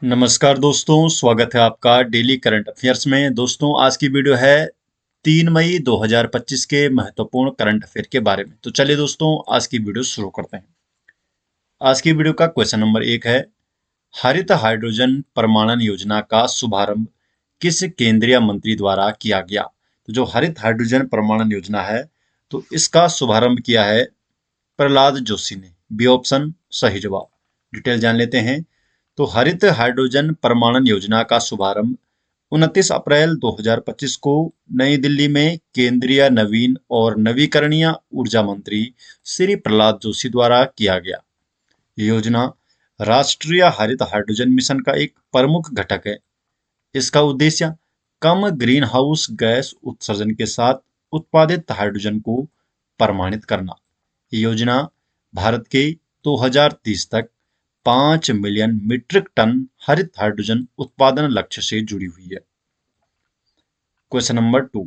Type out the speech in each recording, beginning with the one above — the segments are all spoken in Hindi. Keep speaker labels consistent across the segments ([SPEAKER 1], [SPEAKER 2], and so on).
[SPEAKER 1] नमस्कार दोस्तों, स्वागत है आपका डेली करंट अफेयर्स में। दोस्तों, आज की वीडियो है 3 मई 2025 के महत्वपूर्ण करंट अफेयर के बारे में। तो चलिए दोस्तों, आज की वीडियो शुरू करते हैं। आज की वीडियो का क्वेश्चन नंबर 1 है, हरित हाइड्रोजन प्रमाणन योजना का शुभारंभ किस केंद्रीय मंत्री द्वारा किया गया? तो जो हरित हाइड्रोजन प्रमाणन योजना है, तो इसका शुभारंभ किया है प्रहलाद जोशी ने। बी ऑप्शन सही जवाब। डिटेल जान लेते हैं। तो हरित हाइड्रोजन प्रमाणन योजना का शुभारंभ 29 अप्रैल 2025 को नई दिल्ली में केंद्रीय नवीन और नवीकरणीय ऊर्जा मंत्री श्री प्रहलाद जोशी द्वारा किया गया। ये योजना राष्ट्रीय हरित हाइड्रोजन मिशन का एक प्रमुख घटक है। इसका उद्देश्य कम ग्रीन हाउस गैस उत्सर्जन के साथ उत्पादित हाइड्रोजन को प्रमाणित करना। ये योजना भारत के 2030 तक 5 मिलियन मीट्रिक टन हरित हाइड्रोजन उत्पादन लक्ष्य से जुड़ी हुई है। क्वेश्चन नंबर 2,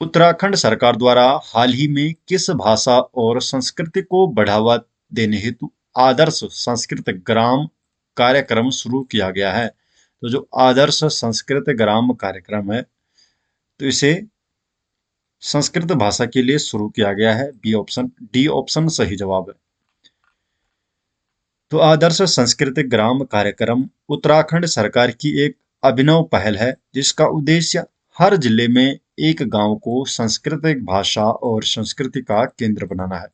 [SPEAKER 1] उत्तराखंड सरकार द्वारा हाल ही में किस भाषा और संस्कृति को बढ़ावा देने हेतु आदर्श संस्कृत ग्राम कार्यक्रम शुरू किया गया है? तो जो आदर्श संस्कृत ग्राम कार्यक्रम है, तो इसे संस्कृत भाषा के लिए शुरू किया गया है। डी ऑप्शन सही जवाब है। तो आदर्श संस्कृत ग्राम कार्यक्रम उत्तराखंड सरकार की एक अभिनव पहल है, जिसका उद्देश्य हर जिले में एक गांव को सांस्कृतिक भाषा और संस्कृति का केंद्र बनाना है।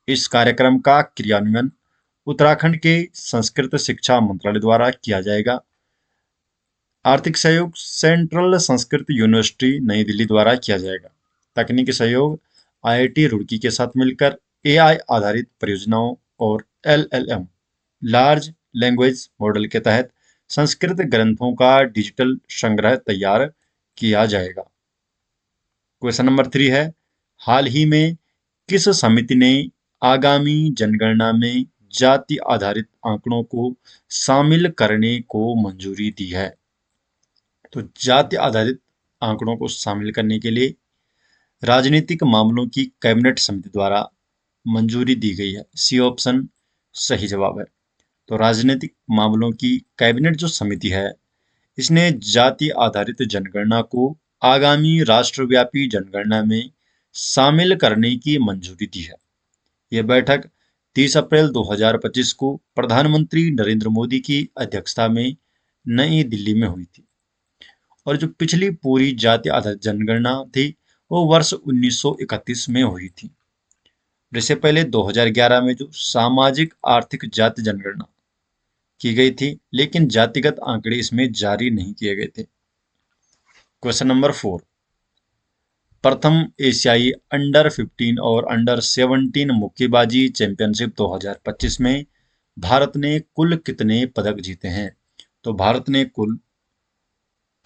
[SPEAKER 1] इस कार्यक्रम का क्रियान्वयन उत्तराखंड के संस्कृत शिक्षा मंत्रालय द्वारा किया जाएगा। आर्थिक सहयोग सेंट्रल संस्कृत यूनिवर्सिटी नई दिल्ली द्वारा किया जाएगा। तकनीकी सहयोग आईआईटी रुड़की के साथ मिलकर एआई आधारित परियोजनाओं और एलएलएम लार्ज लैंग्वेज मॉडल के तहत संस्कृत ग्रंथों का डिजिटल संग्रह तैयार किया जाएगा। क्वेश्चन नंबर 3 है, हाल ही में किस समिति ने आगामी जनगणना में जाति आधारित आंकड़ों को शामिल करने को मंजूरी दी है? तो जाति आधारित आंकड़ों को शामिल करने के लिए राजनीतिक मामलों की कैबिनेट समिति द्वारा मंजूरी दी गई है। सी ऑप्शन सही जवाब है। तो राजनीतिक मामलों की कैबिनेट जो समिति है, इसने जाति आधारित जनगणना को आगामी राष्ट्रव्यापी जनगणना में शामिल करने की मंजूरी दी है। यह बैठक 30 अप्रैल 2025 को प्रधानमंत्री नरेंद्र मोदी की अध्यक्षता में नई दिल्ली में हुई थी। और जो पिछली पूरी जाति आधारित जनगणना थी, वो वर्ष 1931 में हुई थी। इससे पहले 2011 में जो सामाजिक आर्थिक जाति जनगणना की गई थी, लेकिन जातिगत आंकड़े इसमें जारी नहीं किए गए थे। क्वेश्चन नंबर 4, प्रथम एशियाई अंडर 15 और अंडर 17 मुक्केबाजी चैंपियनशिप 2025 में भारत ने कुल कितने पदक जीते हैं? तो भारत ने कुल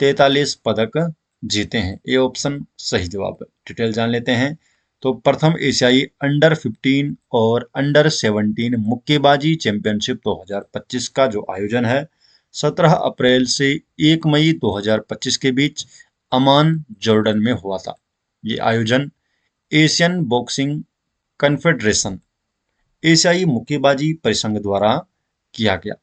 [SPEAKER 1] 43 पदक जीते हैं। ये ऑप्शन सही जवाब है। डिटेल जान लेते हैं। तो प्रथम एशियाई अंडर 15 और अंडर 17 मुक्केबाजी चैंपियनशिप 2025 का जो आयोजन है, 17 अप्रैल से 1 मई 2025 के बीच अमान जॉर्डन में हुआ था। ये आयोजन एशियन बॉक्सिंग कन्फेडरेशन एशियाई मुक्केबाजी परिसंघ द्वारा किया गया।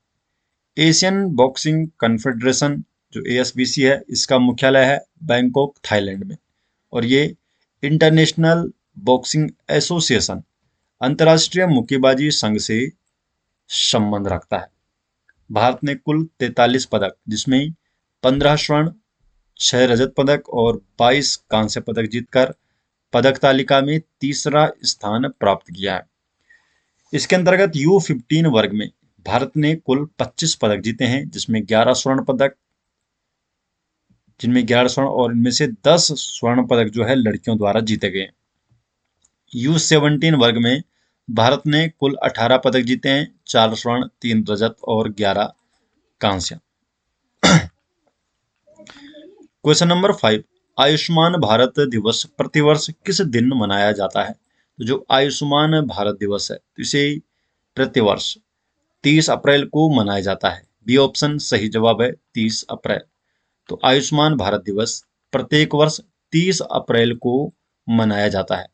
[SPEAKER 1] एशियन बॉक्सिंग कन्फेडरेशन जो एएसबीसी है, इसका मुख्यालय है बैंकॉक थाईलैंड में। और ये इंटरनेशनल बॉक्सिंग एसोसिएशन अंतर्राष्ट्रीय मुक्केबाजी संघ से संबंध रखता है। भारत ने कुल 43 पदक, जिसमें 15 स्वर्ण, 6 रजत पदक और 22 कांस्य पदक जीतकर पदक तालिका में तीसरा स्थान प्राप्त किया है। इसके अंतर्गत U15 वर्ग में भारत ने कुल 25 पदक जीते हैं, जिनमें 11 स्वर्ण और इनमें से 10 स्वर्ण पदक जो है लड़कियों द्वारा जीते गए। U17 वर्ग में भारत ने कुल 18 पदक जीते हैं, 4 स्वर्ण, 3 रजत और 11 कांस्य। क्वेश्चन नंबर 5, आयुष्मान भारत दिवस प्रतिवर्ष किस दिन मनाया जाता है? तो जो आयुष्मान भारत दिवस है, तो इसे प्रतिवर्ष 30 अप्रैल को मनाया जाता है। बी ऑप्शन सही जवाब है, 30 अप्रैल। तो आयुष्मान भारत दिवस प्रत्येक वर्ष 30 अप्रैल को मनाया जाता है।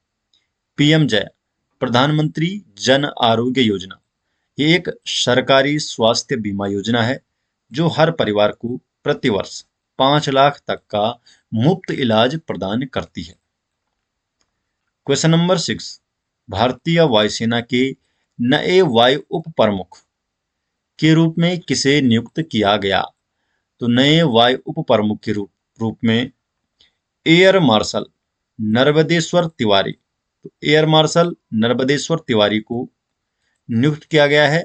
[SPEAKER 1] पीएम जय, प्रधानमंत्री जन आरोग्य योजना, ये एक सरकारी स्वास्थ्य बीमा योजना है जो हर परिवार को प्रतिवर्ष 5 लाख तक का मुफ्त इलाज प्रदान करती है। क्वेश्चन नंबर 6, भारतीय वायुसेना के नए वायु उप प्रमुख के रूप में किसे नियुक्त किया गया? तो नए वायु उप प्रमुख के रूप में एयर मार्शल नर्मदेश्वर तिवारी, तो एयर मार्शल नर्मदेश्वर तिवारी को नियुक्त किया गया है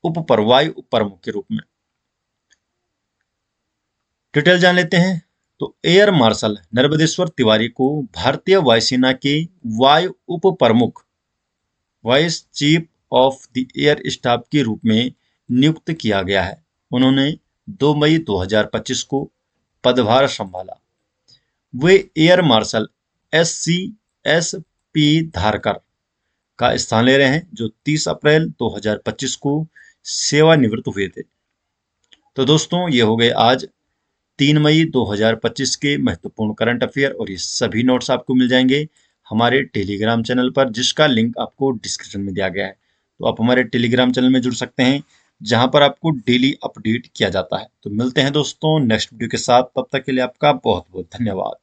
[SPEAKER 1] वायु उप प्रमुख के रूप में। डिटेल जान लेते हैं। तो एयर मार्शल नर्मदेश्वर तिवारी को भारतीय वायुसेना के वायु उप प्रमुख, vice chief of the air staff के रूप में नियुक्त किया गया है। उन्होंने 2 मई 2025 को पदभार संभाला। वे एयर मार्शल SCSP धारकर का स्थान ले रहे हैं, जो 30 अप्रैल 2025 को सेवानिवृत्त हुए थे। तो दोस्तों, ये हो गए आज 3 मई 2025 के महत्वपूर्ण करंट अफेयर, और ये सभी नोट्स आपको मिल जाएंगे हमारे टेलीग्राम चैनल पर, जिसका लिंक आपको डिस्क्रिप्शन में दिया गया है। तो आप हमारे टेलीग्राम चैनल में जुड़ सकते हैं, जहां पर आपको डेली अपडेट किया जाता है। तो मिलते हैं दोस्तों नेक्स्ट वीडियो के साथ, तब तक के लिए आपका बहुत बहुत धन्यवाद।